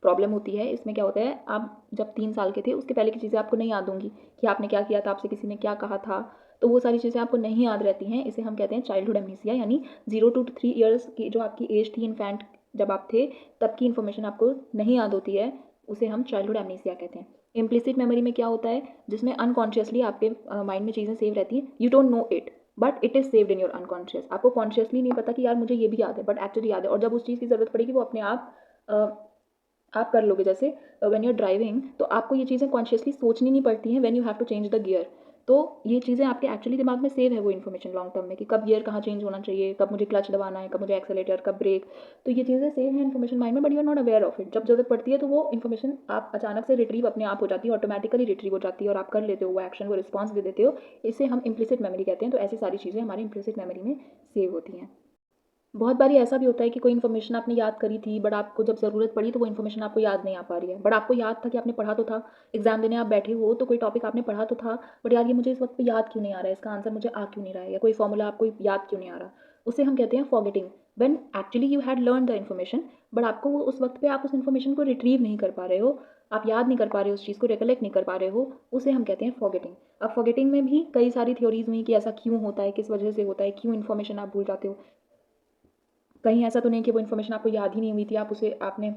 प्रॉब्लम होती है। इसमें क्या होता है, आप जब 3 साल के थे उसके पहले की चीज़ें आपको नहीं याद होंगी कि आपने क्या किया था, आपसे किसी ने क्या कहा था, तो वो सारी चीज़ें आपको नहीं याद रहती हैं। इसे हम कहते हैं चाइल्डहुड एमनीसिया, यानी 0 to 3 years की जो आपकी एज थी इन्फेंट जब आप थे तब की इन्फॉर्मेशन आपको नहीं याद होती है, उसे हम चाइल्डहुड एमनीसिया कहते हैं। इम्प्लिसिट मेमोरी में क्या होता है, जिसमें अनकॉन्शियसली आपके माइंड में चीज़ें सेव रहती हैं, you don't know it but it is saved in your unconscious. आपको कॉन्शियसली नहीं पता कि यार मुझे ये भी याद है, बट एक्चुअली याद है, और जब उस चीज़ की ज़रूरत पड़ेगी वो अपने आप कर लोगे। जैसे व्हेन यू आर ड्राइविंग तो आपको ये चीज़ें कॉन्शियसली सोचनी नहीं पड़ती हैं, when you have to change the gear. तो ये चीज़ें आपके एक्चुअली दिमाग में सेव है वो इन्फॉर्मेशन लॉन्ग टर्म में, कि कब गियर कहाँ चेंज होना चाहिए, कब मुझे क्लच दबाना है, कब मुझे एक्सेलेटर, कब ब्रेक। तो ये चीज़ें सेव है इन्फॉर्मेशन माइंड में, but you are not aware of it. जब जरूरत पड़ती है तो वो इन्फॉर्मेशन आप अचानक से रिट्रीव अपने आप हो जाती है, ऑटोमेटिकली रिट्रीव हो जाती है और आप कर लेते हो वो एक्शन, वो रिस्पॉन्स दे देते हो। इसे हम इम्प्लिसिट मेमोरी कहते हैं। तो ऐसी सारी चीज़ें हमारी इम्प्लिसिट मेमोरी में सेव होती हैं। बहुत बारी ऐसा भी होता है कि कोई इन्फॉर्मेशन आपने याद करी थी, बट आपको जब ज़रूरत पड़ी तो वो इन्फॉर्मेशन आपको याद नहीं आ पा रही है, बट आपको याद था कि आपने पढ़ा तो था। एग्जाम देने आप बैठे हो तो कोई टॉपिक आपने पढ़ा तो था, बट यार ये मुझे इस वक्त पे याद क्यों नहीं आ रहा है, इसका आंसर मुझे आ क्यों नहीं रहा है, या कोई फॉर्मूला आपको याद क्यों नहीं आ रहा। उसे हम कहते हैं forgetting, when actually you had learn the information, but आपको वो उस वक्त पे आप उस इन्फॉर्मेशन को रिट्रीव नहीं कर पा रहे हो, आप याद नहीं कर पा रहे हो, उस चीज़ को रिकलेक्ट नहीं कर पा रहे हो, उसे हम कहते हैं फॉरगेटिंग। अब फॉरगेटिंग में भी कई सारी थ्योरीज हुई कि ऐसा क्यों होता है, किस वजह से होता है, क्यों इन्फॉर्मेशन आप भूल जाते हो। कहीं ऐसा तो नहीं कि वो इन्फॉर्मेशन आपको याद ही नहीं हुई थी, आपने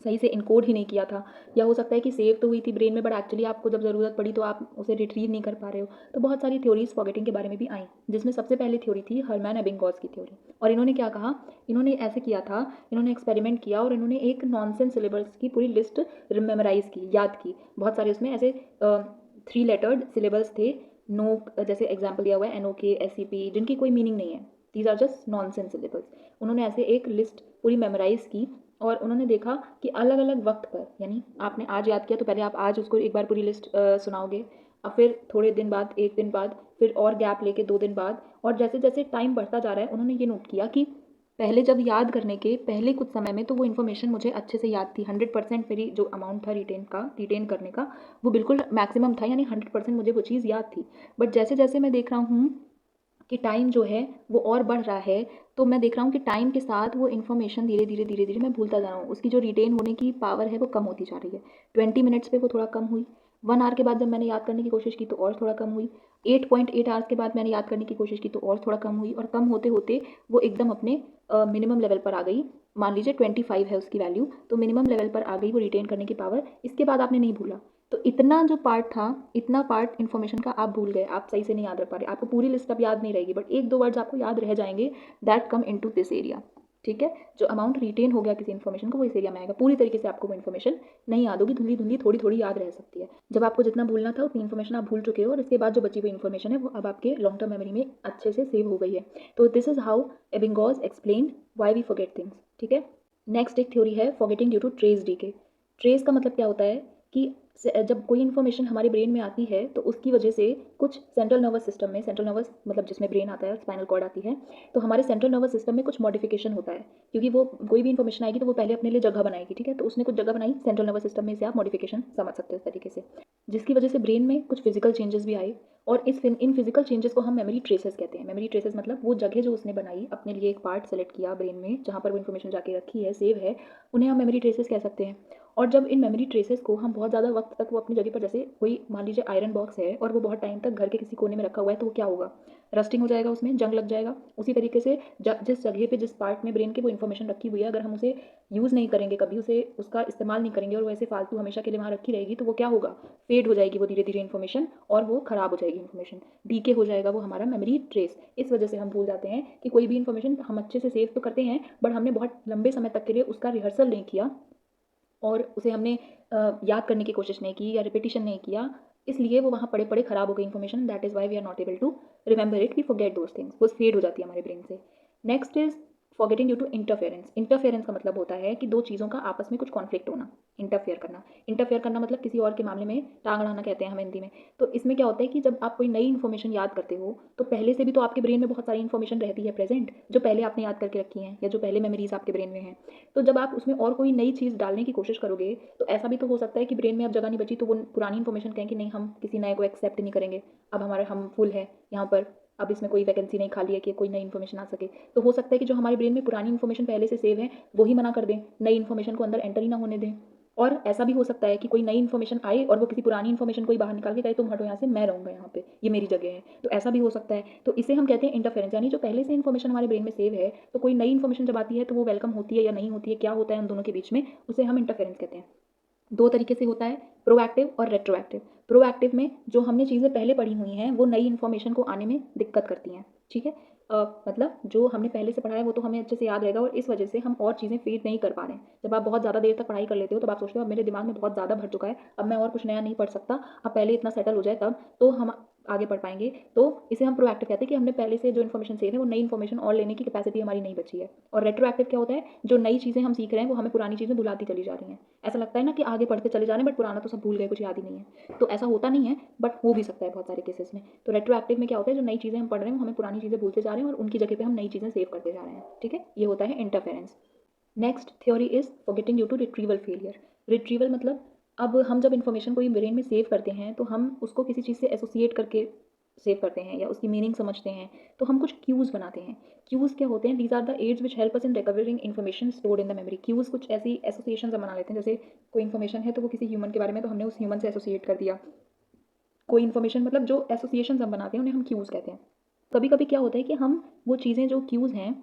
सही से इनकोड ही नहीं किया था, या हो सकता है कि सेव तो हुई थी ब्रेन में, बट एक्चुअली आपको जब ज़रूरत पड़ी तो आप उसे रिट्रीव नहीं कर पा रहे हो। तो बहुत सारी थ्योरीज फॉरगेटिंग के बारे में भी आई, जिसमें सबसे पहले थ्योरी थी हरमैन एबिंगहॉस की थ्योरी। और इन्होंने क्या कहा, इन्होंने ऐसे किया था, इन्होंने एक्सपेरिमेंट किया और इन्होंने एक नॉनसेंस सिलेबस की पूरी लिस्ट मेमोराइज की, याद की। बहुत सारे उसमें ऐसे 3 लेटर्ड सिलेबस थे, नो, जैसे एग्जाम्पल दिया हुआ है NOK SCP, जिनकी कोई मीनिंग नहीं है, these are just nonsense syllables. उन्होंने ऐसे एक लिस्ट पूरी मेमोराइज की और उन्होंने देखा कि अलग अलग वक्त पर, यानी आपने आज याद किया तो पहले आप आज उसको एक बार पूरी लिस्ट सुनाओगे, अब फिर थोड़े दिन बाद, 1 दिन बाद, फिर और गैप लेके 2 दिन बाद, और जैसे जैसे टाइम बढ़ता जा रहा है उन्होंने ये नोट किया कि पहले जब याद करने के पहले कुछ समय में तो वो इन्फॉर्मेशन मुझे अच्छे से याद थी, 100% मेरी जो अमाउंट था रिटेन करने का वो बिल्कुल मैक्सिमम था, यानी 100% मुझे वो चीज़ याद थी। बट जैसे जैसे मैं देख रहा हूँ कि टाइम जो है वो और बढ़ रहा है, तो मैं देख रहा हूँ कि टाइम के साथ वो इन्फॉर्मेशन धीरे धीरे मैं भूलता जा रहा हूँ, उसकी जो रिटेन होने की पावर है वो कम होती जा रही है। 20 मिनट्स पे वो थोड़ा कम हुई, 1 आवर के बाद जब मैंने याद करने की कोशिश की तो और थोड़ा कम हुई, 8.8 आवर्स के बाद मैंने याद करने की कोशिश की तो और थोड़ा कम हुई, और कम होते होते वो एकदम अपने मिनिमम लेवल पर आ गई। मान लीजिए 25 है उसकी वैल्यू, तो मिनिमम लेवल पर आ गई वो रिटेन करने की पावर। इसके बाद आपने नहीं भूला, तो इतना जो पार्ट था, इतना पार्ट इन्फॉर्मेशन का आप भूल गए, आप सही से नहीं याद रख पा रहे, आपको पूरी लिस्ट अब याद नहीं रहेगी, बट 1-2 वर्ड्स आपको याद रह जाएंगे, that come into this area. ठीक है, जो अमाउंट रिटेन हो गया किसी इन्फॉर्मेशन को वो इस एरिया में आएगा। पूरी तरीके से आपको वो इन्फॉर्मेशन नहीं याद होगी, धुंधली धुंधली थोड़ी थोड़ी याद रह सकती है। जब आपको जितना भूलना था उतनी इन्फॉर्मेशन आप भूल चुके हो, और इसके बाद जो बची हुई इन्फॉर्मेशन है वो अब आपके लॉन्ग टर्म मेमोरी में अच्छे से सेव हो गई है। तो this is how Ebbinghaus explain why we forget things. ठीक है, नेक्स्ट एक थ्योरी है forgetting due to trace decay. Trace का मतलब क्या होता है कि जब कोई इन्फॉर्मेशन हमारे ब्रेन में आती है तो उसकी वजह से कुछ सेंट्रल नर्वस सिस्टम में, सेंट्रल नर्वस मतलब जिसमें ब्रेन आता है, स्पाइनल कॉर्ड आती है, तो हमारे सेंट्रल नर्वस सिस्टम में कुछ मॉडिफिकेशन होता है, क्योंकि वो कोई भी इन्फॉर्मेशन आएगी तो वो पहले अपने लिए जगह बनाएगी। ठीक है, तो उसने कुछ जगह बनाई सेंट्रल नर्वस सिस्टम में, से आप मॉडिफिकेशन समझ सकते हो इस तरीके से, जिसकी वजह से ब्रेन में कुछ फिजिकल चेंजेस भी आए, और इन फिजिकल चेंजेस को हम मेमोरी ट्रेसेस कहते हैं। मेमोरी ट्रेसेस मतलब वो जगह जो उसने बनाई, अपने लिए एक पार्ट सेलेक्ट किया ब्रेन में जहाँ पर वो इन्फॉर्मेशन जाके रखी है, सेव है, उन्हें हम मेमोरी ट्रेसेस कह सकते हैं। और जब इन मेमोरी ट्रेसेस को हम बहुत ज़्यादा वक्त तक वो अपनी जगह पर, जैसे कोई मान लीजिए आयरन बॉक्स है और वो बहुत टाइम तक घर के किसी कोने में रखा हुआ है, तो वो क्या होगा, रस्टिंग हो जाएगा, उसमें जंग लग जाएगा। उसी तरीके से जिस जगह पे, जिस पार्ट में ब्रेन की वो इन्फॉर्मेशन रखी हुई है, अगर हम उसे यूज़ नहीं करेंगे, कभी उसे उसका इस्तेमाल नहीं करेंगे और वैसे फालतू हमेशा के लिए वहाँ रखी रहेगी, तो वो क्या होगा, फेड हो जाएगी वो धीरे धीरे इन्फॉर्मेशन, और वो खराब हो जाएगी इन्फॉर्मेशन, डीके हो जाएगा वो हमारा मेमोरी ट्रेस। इस वजह से हम भूल जाते हैं कि कोई भी इन्फॉर्मेशन हम अच्छे से सेव तो करते हैं, बट हमने बहुत लंबे समय तक के लिए उसका रिहर्सल नहीं किया और उसे हमने याद करने की कोशिश नहीं की या रिपीटिशन नहीं किया, इसलिए वो वहाँ पड़े पड़े खराब हो गई information. That is why we are not able to remember it, we forget those things, वो फेड हो जाती है हमारे ब्रेन से। Next is forgetting due to interference. Interference का मतलब होता है कि दो चीज़ों का आपस में कुछ कॉन्फ्लिक्ट होना। इंटरफेयर करना मतलब किसी और के मामले में टांग अड़ाना कहते हैं हम हिंदी में। तो इसमें क्या होता है कि जब आप कोई नई इन्फॉर्मेशन याद करते हो तो पहले से भी तो आपके ब्रेन में बहुत सारी इन्फॉर्मेशन रहती है प्रेजेंट, जो पहले आपने याद करके रखी है या जो पहले मेमोरीज आपके ब्रेन में हैं। तो जब आप उसमें और कोई नई चीज़ डालने की कोशिश करोगे तो ऐसा भी तो हो सकता है कि ब्रेन में अब जगह नहीं बची, तो वो पुरानी इन्फॉर्मेशन कहें कि नहीं, हम किसी नए को एक्सेप्ट नहीं करेंगे, अब हमारे हम फुल है यहाँ पर, अब इसमें कोई वैकेंसी नहीं खाली है कि कोई नई इन्फॉर्मेशन आ सके। तो हो सकता है कि जो हमारे ब्रेन में पुरानी इन्फॉर्मेशन पहले से सेव है वही मना कर दें, नई इन्फॉर्मेशन को अंदर एंटर ही ना होने दें। और ऐसा भी हो सकता है कि कोई नई इन्फॉर्मेशन आए और वो किसी पुरानी इन्फॉर्मेशन को ही बाहर निकाल के कहे तुम हटो यहाँ से, मैं रहूँगा यहाँ पे, ये मेरी जगह है। तो ऐसा भी हो सकता है। तो इसे हम कहते हैं इंटरफेरेंस, यानी जो पहले से इन्फॉर्मेशन हमारे ब्रेन में सेव है, तो कोई नई इन्फॉर्मेशन जब आती है तो वो वेलकम होती है या नहीं होती है, क्या होता है उन दोनों के बीच में, उसे हम इंटरफेरेंस कहते हैं। दो तरीके से होता है, प्रोएक्टिव और रेट्रोएक्टिव। प्रोएक्टिव में जो हमने चीज़ें पहले पढ़ी हुई हैं वो नई इन्फॉर्मेशन को आने में दिक्कत करती हैं, ठीक है। मतलब जो हमने पहले से पढ़ा है वो तो हमें अच्छे से याद रहेगा और इस वजह से हम और चीज़ें फीड नहीं कर पा रहे हैं। जब आप बहुत ज़्यादा देर तक पढ़ाई कर लेते हो तब आप सोचते हो अब मेरे दिमाग में बहुत ज़्यादा भर चुका है, अब मैं और कुछ नया नहीं पढ़ सकता, अब पहले इतना सेटल हो जाए तब तो हम आगे पढ़ पाएंगे। तो इसे हम प्रोएक्टिव कहते हैं कि हमने पहले से जो इन्फॉर्मेशन सेव है वो नई इन्फॉर्मेशन और लेने की कैपेसिटी हमारी नहीं बची है। और रेट्रोएक्टिव क्या होता है, जो नई चीज़ें हम सीख रहे हैं वो हमें पुरानी चीज़ें भुलाती चली जा रही हैं। ऐसा लगता है ना कि आगे पढ़ते चले जा रहे हैं बट पुराना तो सब भूल गए, कुछ याद ही नहीं है। तो ऐसा होता नहीं है बट हो भी सकता है बहुत सारे केसेस में। तो रेट्रोएक्टिव में क्या होता है, जो नई चीज़ें हम पढ़ रहे हैं वो हमें पुरानी चीज़ें भूलते जा रहे हैं और उनकी जगह पे हम नई चीज़ें सेव करते जा रहे हैं, ठीक है। ये होता है interference. Next theory is forgetting due to retrieval failure. Retrieval मतलब अब हम जब इन्फॉर्मेशन को ब्रेन में सेव करते हैं तो हम उसको किसी चीज़ से एसोसिएट करके सेव करते हैं या उसकी मीनिंग समझते हैं, तो हम कुछ क्यूज़ बनाते हैं। क्यूज़ क्या होते हैं, these are the aids which help us in recovering information stored in the memory. Cues कुछ ऐसी एसोसिएशन बना लेते हैं, जैसे कोई इन्फॉर्मेशन है तो वो किसी ह्यूमन के बारे में, तो हमने उस ह्यूमन से एसोसिएट कर दिया। कोई इन्फॉर्मेशन मतलब जो एसोसिएशन हम बनाते हैं उन्हें हम क्यूज़ कहते हैं। कभी कभी क्या होता है कि हम वो चीज़ें जो क्यूज़ हैं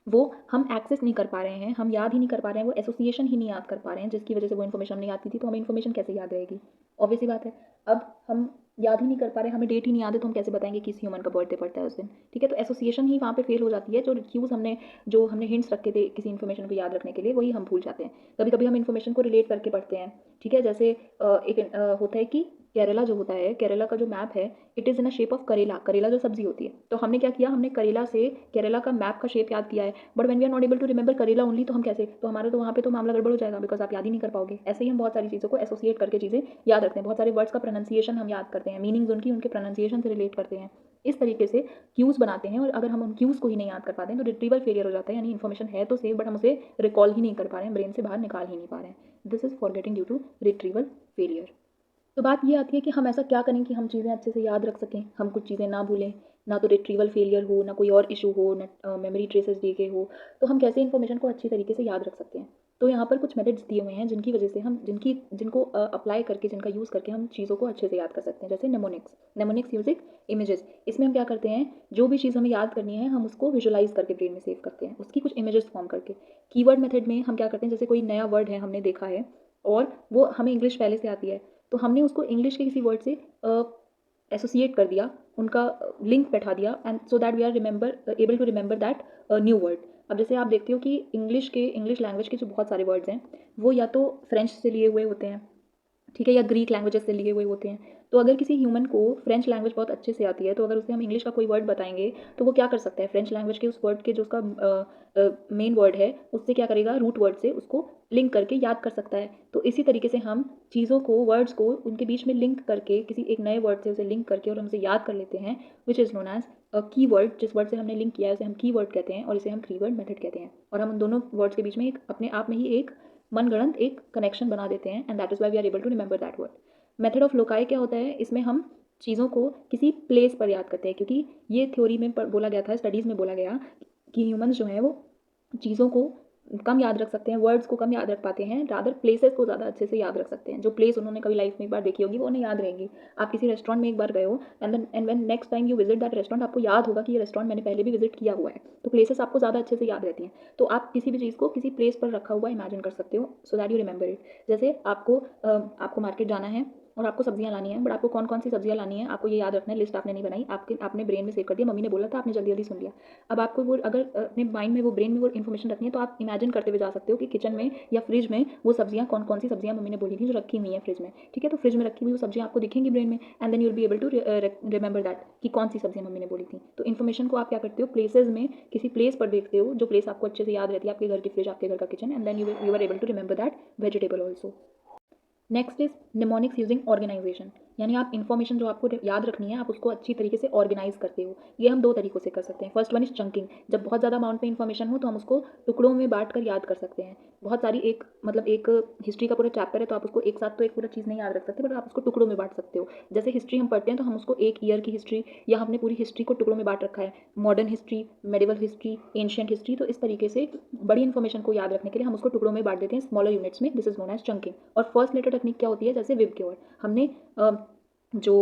वो हम एक्सेस नहीं कर पा रहे हैं, हम याद ही नहीं कर पा रहे हैं, वो एसोसिएशन ही नहीं याद कर पा रहे हैं जिसकी वजह से वो इन्फॉर्मेशन नहीं आती थी, तो हमें इन्फॉर्मेशन कैसे याद रहेगी। ऑब्वियस सी बात है। अब हम याद ही नहीं कर पा रहे, हमें डेट ही नहीं याद है, तो हम कैसे बताएंगे किस ह्यूमन का बर्थडे पड़ता है उस दिन, ठीक है। तो एसोसिएशन ही वहाँ पे फेल हो जाती है। जो क्यूज़ हमने जो हमने हिंट्स रखे थे किसी इन्फॉर्मेशन को याद रखने के लिए, वही हम भूल जाते हैं। कभी कभी हम इन्फॉर्मेशन को रिलेट करके पढ़ते हैं, ठीक है। जैसे होता है कि केरला जो होता है, केरला का जो मैप है, it is in a shape of करेला। करेला जो सब्जी होती है, तो हमने क्या किया, हमने करेला से केरला का मैप का शेप याद किया है। But when we are not able to remember karela only, तो हम कैसे, तो हमारा तो वहाँ पे तो मामला गड़बड़ हो जाएगा, बिकॉज आप याद ही नहीं कर पाओगे। ऐसे ही हम बहुत सारी चीज़ों को एसोसिएट करके चीज़ें याद रखते हैं। बहुत सारे वर्ड्स का प्रोनाउंसिएशन हम याद करते हैं, मीनिंग्स उनकी उनके प्रोनाउंसिएशन से रिलेट करते हैं। इस तरीके से क्यूज़ बनाते हैं, और अगर हम उन क्यूज़ को ही नहीं याद कर पाते हैं तो रिट्रीवल फेलियर हो जाता है, यानी इन्फॉर्मेशन है तो सेव बट हम उसे रिकॉल ही नहीं कर पा रहे हैं, ब्रेन से बाहर निकाल ही नहीं पा रहे हैं। This is forgetting due to retrieval failure. तो बात ये आती है कि हम ऐसा क्या करें कि हम चीज़ें अच्छे से याद रख सकें, हम कुछ चीज़ें ना भूलें, ना तो रिट्रीवल फेलियर हो, ना कोई और इशू हो, ना मेमोरी ट्रेसेस डीके हो। तो हम कैसे इन्फॉर्मेशन को अच्छी तरीके से याद रख सकते हैं। तो यहाँ पर कुछ मेथड्स दिए हुए हैं जिनकी वजह से हम जिनको अप्लाई करके, जिनका यूज़ करके हम चीज़ों को अच्छे से याद कर सकते हैं। जैसे नेमोनिक्स यूजिंग इमेजेस। इसमें हम क्या करते हैं, जो भी चीज़ हमें याद करनी है हम उसको विजुलाइज करके ब्रेन में सेव करते हैं, उसकी कुछ इमेजेस फॉर्म करके। कीवर्ड मेथड में हम क्या करते हैं, जैसे कोई नया वर्ड है हमने देखा है और वो हमें इंग्लिश पहले से आती है, तो हमने उसको इंग्लिश के किसी वर्ड से एसोसिएट कर दिया, उनका लिंक बैठा दिया, and so that we are able to remember that new word. अब जैसे आप देखते हो कि इंग्लिश लैंग्वेज के जो बहुत सारे वर्ड्स हैं वो या तो फ्रेंच से लिए हुए होते हैं, ठीक है, या ग्रीक लैंग्वेजेस से लिए हुए होते हैं। तो अगर किसी ह्यूमन को फ्रेंच लैंग्वेज बहुत अच्छे से आती है, तो अगर उसे हम इंग्लिश का कोई वर्ड बताएंगे तो वो क्या कर सकता है, फ्रेंच लैंग्वेज के उस वर्ड के जो उसका मेन वर्ड है उससे क्या करेगा, रूट वर्ड से उसको लिंक करके याद कर सकता है। तो इसी तरीके से हम चीज़ों को, वर्ड्स को उनके बीच में लिंक करके, किसी एक नए वर्ड से उसे लिंक करके और हम उसे याद कर लेते हैं, विच इज़ नोन एज की वर्ड। जिस वर्ड से हमने लिंक किया है उसे हम की वर्ड कहते हैं और इसे हम थ्री वर्ड मेथड कहते हैं। और हम उन दोनों वर्ड्स के बीच में एक अपने आप में ही एक मनगढ़ंत एक कनेक्शन बना देते हैं, and that is why we are able to remember that word. Method of loci क्या होता है, इसमें हम चीज़ों को किसी प्लेस पर याद करते हैं, क्योंकि ये थ्योरी में बोला गया था, स्टडीज़ में बोला गया कि ह्यूमंस जो हैं वो चीज़ों को कम याद रख सकते हैं, वर्ड्स को कम याद रख पाते हैं, रादर प्लेसेस को ज़्यादा अच्छे से याद रख सकते हैं। जो प्लेस उन्होंने कभी लाइफ में एक बार देखी होगी वो उन्हें याद रहेगी। आप किसी रेस्टोरेंट में एक बार गए हो and when next time you visit that restaurant, आपको याद होगा कि ये रेस्टोरेंट मैंने पहले भी विजिट किया हुआ है। तो प्लेसेस आपको ज़्यादा अच्छे से याद रहती हैं। तो आप किसी भी चीज़ को किसी प्लेस पर रखा हुआ इमेजिन कर सकते हो, so that you remember it. जैसे आपको मार्केट जाना है और आपको सब्जियां लानी है, बट आपको कौन कौन सी सब्जियां लानी है आपको ये याद रखना है। लिस्ट आपने नहीं बनाई, आपने ब्रेन में सेव कर दिया, मम्मी ने बोला था आपने जल्दी जल्दी सुन लिया। अब आपको वो अगर अपने माइंड में वो ब्रेन में वो इन्फॉर्मेशन रखनी है तो आप इमेजिन करते हुए जा सकते हो कि किचन में या फ्रिज में वो सब्जियां कौन कौन सी सब्जियां मम्मी ने बोली थी जो रखी हुई हैं फ्रिज में, ठीक है। तो फ्रिज में रखी हुई वो सब्जियां आपको दिखेंगी ब्रेन में, and then you will be able to remember that कि कौन सी सब्जियां मम्मी ने बोली थी। तो इन्फॉर्मेशन को आप क्या करते हो, प्लेसेस में किसी प्लेस पर देखते हो जो प्लेस आपको अच्छे से याद रहती है, आपके घर की फ्रिज, आपके घर का kitchen, and then you are able to remember that vegetable also. Next is mnemonics using organisation, यानी आप इन्फॉर्मेशन जो आपको याद रखनी है आप उसको अच्छी तरीके से ऑर्गेनाइज करते हो। ये हम दो तरीकों से कर सकते हैं। फर्स्ट वन इज चंकिंग, जब बहुत ज़्यादा अमाउंट में इन्फॉर्मेशन हो तो हम उसको टुकड़ों में बांट कर याद कर सकते हैं। बहुत सारी एक मतलब एक हिस्ट्री का पूरा चैप्टर है तो आप उसको एक साथ तो एक पूरा चीज़ नहीं याद रख सकते, बट आप उसको टुकड़ों में बांट सकते हो। जैसे हिस्ट्री हम पढ़ते हैं तो हम उसको एक ईयर की हिस्ट्री या हमने पूरी हिस्ट्री को टुकड़ों में बांट रखा है, modern history, medieval history, ancient history. तो इस तरीके से बड़ी इन्फॉर्मेशन को याद रखने के लिए हम उसको टुकड़ों में बांट देते हैं, स्मॉलर यूनिट्स में। This is known as chunking. और फर्स्ट लेटर टेक्निक क्या होती है, जैसे विबग्योर, हमने जो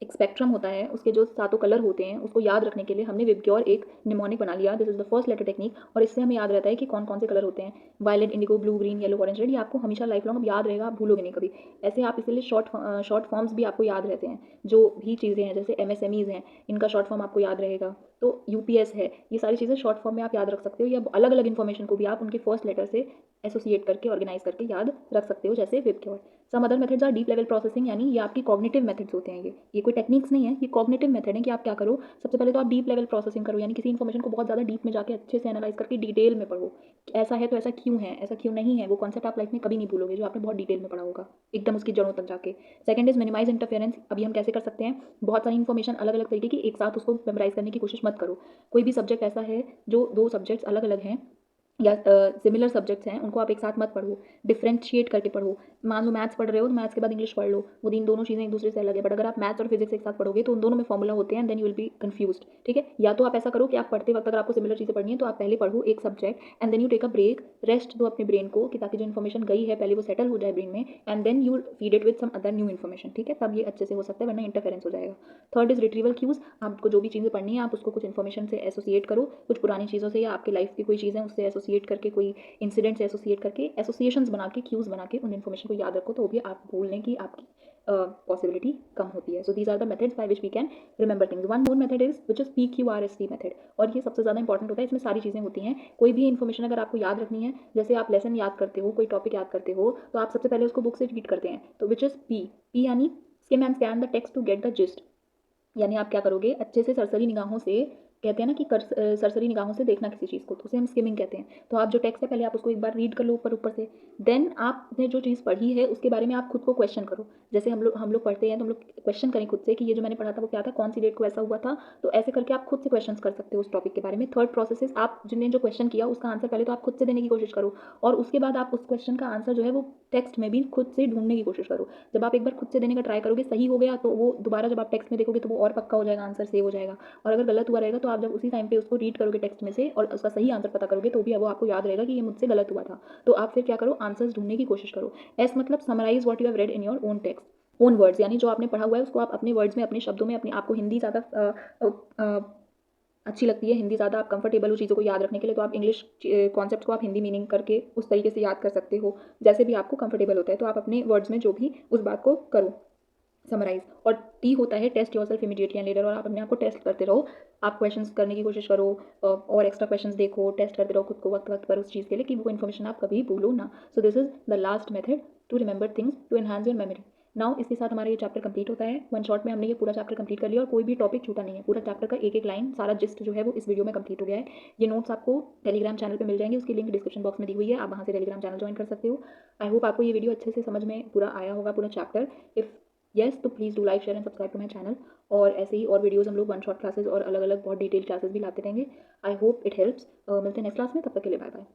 एक स्पेक्ट्रम होता है उसके जो सातों कलर होते हैं उसको याद रखने के लिए हमने विबग्योर एक निमोनिक बना लिया। This is the first letter technique, और इससे हमें याद रहता है कि कौन कौन से कलर होते हैं, violet, indigo, blue, green, yellow, orange, red. ये आपको हमेशा लाइफ लॉन्ग याद रहेगा, आप भूलोगे नहीं कभी। ऐसे आप इसलिए शॉर्ट फॉर्म्स भी आपको याद रहते हैं, जो भी चीज़ें हैं जैसे MSMEs हैं इनका शॉर्ट फॉर्म आपको याद रहेगा। तो UPS है, ये सारी चीज़ें शॉर्ट फॉर्म में आप याद रख सकते हो, या अलग अलग इन्फॉर्मेशन को भी आप उनके फर्स्ट लेटर से एसोसिएट करके ऑर्गेनाइज करके याद रख सकते हो, जैसे VIBGYOR. Some other methods are deep level processing, यानी ये आपकी कॉग्निटिव मेथड्स होते हैं। ये कोई टेक्निक्स नहीं है, ये कॉग्निटिव मेथड है कि आप क्या करो, सबसे पहले तो आप डीप लेवल प्रोसेसिंग करो, यानी किसी इन्फॉर्मेशन को बहुत ज़्यादा डीप में जाके अच्छे से एनालाइज करके डिटेल में पढ़ो। ऐसा है तो ऐसा क्यों है, ऐसा क्यों नहीं है, वो कॉन्सेप्ट आप लाइफ में कभी नहीं भूलोगे जो आपने बहुत डिटेल में पढ़ा होगा, एकदम उसकी जड़ों तक जाके। Second is minimise interference. अभी हम कैसे कर सकते हैं, बहुत सारी इन्फॉर्मेशन अलग अलग तरीके की एक साथ उसको मेमोराइज करने की कोशिश मत करो। कोई भी सब्जेक्ट ऐसा है जो दो सब्जेक्ट्स अलग अलग हैं या सिमिलर सब्जेक्ट्स हैं उनको आप एक साथ मत पढ़ो, डिफ्रेंशिएट करके पढ़ो। मान लो मैथ्स पढ़ रहे हो तो मैथ्स के बाद इंग्लिश पढ़ लो, वो दोनों चीज़ें एक दूसरे से अलग है, बट अगर आप मैथ्स और फिजिक्स एक साथ पढ़ोगे तो उन दोनों में फॉर्मूला होते हैं, and then you will be confused, ठीक है। या तो आप ऐसा करो कि आप पढ़ते वक्त अगर आपको सिमिलर चीज़ें पढ़नी है तो आप पहले पढ़ो एक subject, and then you take a break, rest दो अपने ब्रेन को कि ताकि जो इन्फॉर्मेशन गई है पहले वो सेटल हो जाए ब्रेन में, and then you feed it with some other new information, ठीक है। तब ये अच्छे से हो सकता है, वरना इंटरफेरेंस हो जाएगा। Third is retrieval cues. आपको जो भी चीज़ें पढ़नी है आप उसको कुछ इन्फॉर्मेशन से एसोसिएट करो, कुछ पुरानी चीज़ों से या आपके लाइफ की कोई चीज़ें उससे एसोसिएट करके, कोई इंसिडेंट से एसोसिएट करके, एसोसिएशंस बना के, क्यूज बना के उन इन्फॉर्मेशन को याद रखो, तो भी आप भूलने की आपकी पॉसिबिलिटी कम होती है। So these are the methods by which we can remember things. One more method is which is PQRST method, और ये सबसे ज़्यादा इंपॉर्टेंट होता है, इसमें सारी चीज़ें होती हैं। कोई भी इन्फॉर्मेशन अगर आपको याद रखनी है, जैसे आप लेसन याद करते हो, कोई टॉपिक याद करते हो, तो आप सबसे पहले उसको बुक से रीड करते हैं। तो विच इज P यानी skim and scan the text to get the gist, यानी आप क्या करोगे, अच्छे से सरसरी निगाहों से, कहते हैं ना कि सरसरी निगाहों से देखना किसी चीज़ को, तो उसे हम स्किमिंग कहते हैं। तो आप जो टेक्स्ट है पहले आप उसको एक बार रीड कर लो ऊपर ऊपर से, देन आपने जो चीज़ पढ़ी है उसके बारे में आप खुद को क्वेश्चन करो। जैसे हम लोग पढ़ते हैं तो हम लोग क्वेश्चन करें खुद से कि ये जो मैंने पढ़ा था वो क्या था, कौन सी डेट को ऐसा हुआ था। तो ऐसे करके आप खुद से क्वेश्चन कर सकते हो उस टॉपिक के बारे में। थर्ड प्रोसेस इज, आप जिन्हें जो क्वेश्चन किया उसका आंसर पहले तो आप खुद से देने की कोशिश करो, और उसके बाद आप उस क्वेश्चन का आंसर जो है वो टेक्स्ट में भी खुद से ढूंढने की कोशिश करो। जब आप एक बार खुद से देने का ट्राई करोगे, सही हो गया तो वो दोबारा जब आप टेक्स्ट में देखोगे तो वो और पक्का हो जाएगा, आंसर सेव हो जाएगा। और अगर गलत हुआ रहेगा तो आप जब उसी टाइम पे उसको रीड करोगे टेक्स्ट में से और उसका सही आंसर पता करोगे तो भी वो आपको याद रहेगा कि ये मुझसे गलत हुआ था। तो आप फिर क्या करो, आंसर्स ढूंढने की कोशिश करो। एस मतलब summarise what you have read in your own text, own words, यानी जो आपने पढ़ा हुआ है उसको आप अपने वर्ड्स में, अपने शब्दों में, अपने आपको हिंदी ज़्यादा अच्छी लगती है, हिंदी ज़्यादा आप कंफर्टेबल हो चीज़ों को याद रखने के लिए, तो आप इंग्लिश कॉन्सेप्ट को आप हिंदी मीनिंग करके उस तरीके से याद कर सकते हो जैसे भी आपको कंफर्टेबल होता है। तो आप अपने वर्ड्स में जो भी उस बात को करो समराइज। और T होता है test yourself immediately and later, और आप अपने आप को टेस्ट करते रहो, आप क्वेश्चंस करने की कोशिश करो और एक्स्ट्रा क्वेश्चंस देखो, टेस्ट करते रहो खुद को वक्त वक्त पर उस चीज़ के लिए कि वो इन्फॉर्मेशन आप कभी भूलो ना। So this is the last method to remember things to enhance your memory. Now इसके साथ हमारा ये चैप्टर कंप्लीट होता है। वन शॉट में हमने ये पूरा चैप्टर कंप्लीट कर लिया और कोई भी टॉपिक छूटा नहीं है। पूरा चैप्टर का एक एक लाइन, सारा जिस्ट जो है वो इस वीडियो में कंप्लीट हो गया है। ये नोट्स आपको टेलीग्राम चैनल पे मिल जाएंगे, उसकी लिंक डिस्क्रिप्शन बॉक्स में दी हुई है, आप वहाँ से टेलीग्राम चैनल ज्वाइन कर सकते हो। आई होप आपको ये वीडियो अच्छे से समझ में पूरा आया होगा, पूरा चैप्टर। इफ़ येस तो please do like, share and subscribe to my channel. और ऐसे ही और वीडियोज़ हम लोग वन शॉट क्लासेस और अलग अलग बहुत डिटेल क्लासेस भी लाते रहेंगे। I hope it helps. मिलते हैं नेक्स्ट क्लास में, तब तक के लिए बाय बाय।